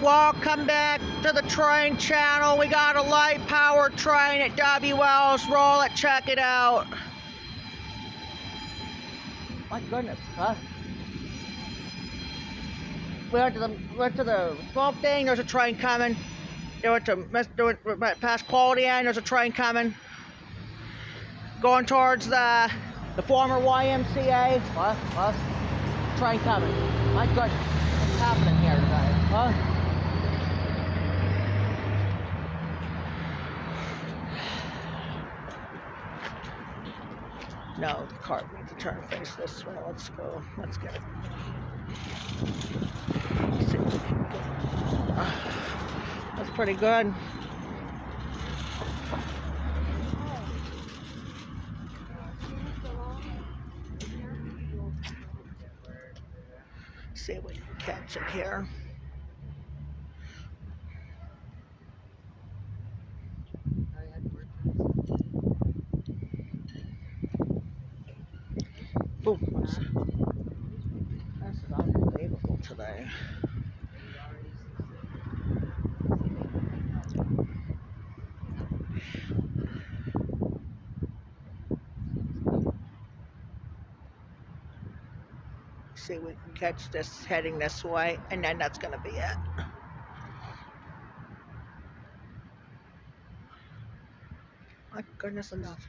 Welcome back to the train channel. We got a light power train at WL's. Roll it, check it out. My goodness, huh? We went to the smoke thing. There's a train coming. They went to past Quality End. There's a train coming. Going towards the former YMCA. What? Train coming. My goodness, what's happening here today? Huh? No, the car needs to turn face this way. Let's go. Let's get it. That's pretty good. See if we can catch it here. Boom. This is unbelievable today. See if we can catch this heading this way, and then that's gonna be it. My goodness enough.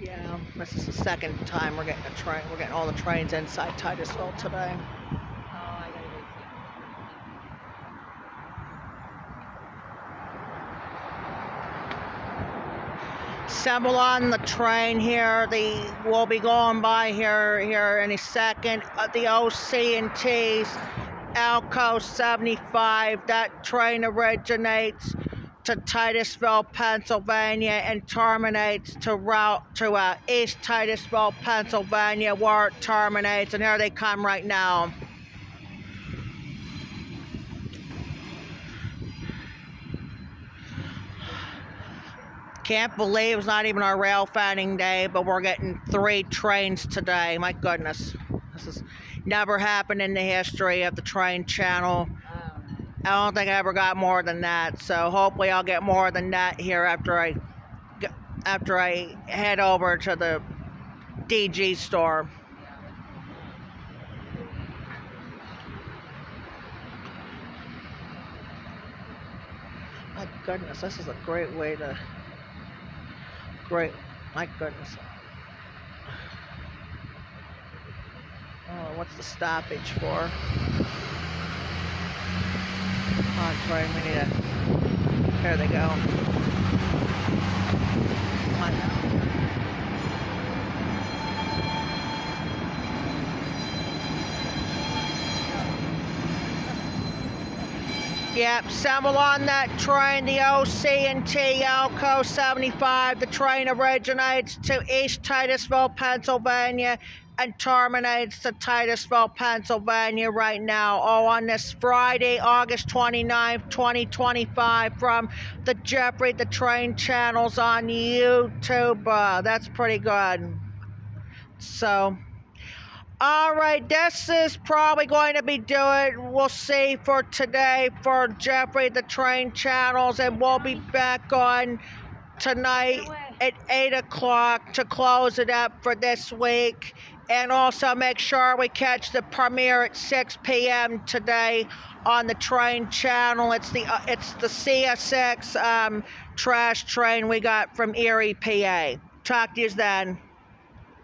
Yeah, this is the second time we're getting a train. We're getting all the trains inside Titusville today. Assemble on the train here. We'll be going by here any second. The OC&T's Alco 75. That train originates to Titusville, Pennsylvania, and terminates to East Titusville, Pennsylvania, where it terminates. And here they come right now. Can't believe it's not even our rail fanning day, but we're getting 3 trains today. My goodness. This has never happened in the history of the train channel. I don't think I ever got more than that, so hopefully I'll get more than that here after I head over to the DG store. My goodness, this is a great way to... My goodness. Oh, what's the stoppage for? On train, we need a... There they go. Come on now. Yep, assemble on that train, the OC&T Alco 75. The train originates to East Titusville, Pennsylvania, and terminates to Titusville, Pennsylvania right now. Oh, on this Friday, August 29th, 2025, from the Jeffrey the Train channels on YouTube. That's pretty good. So... Alright, this is probably going to be doing, we'll see, for today for Jeffrey the Train channels, and we'll be back on tonight at 8 o'clock to close it up for this week. And also make sure we catch the premiere at 6 p.m. today on the train channel. It's the CS6 trash train we got from Erie, PA. Talk to you then.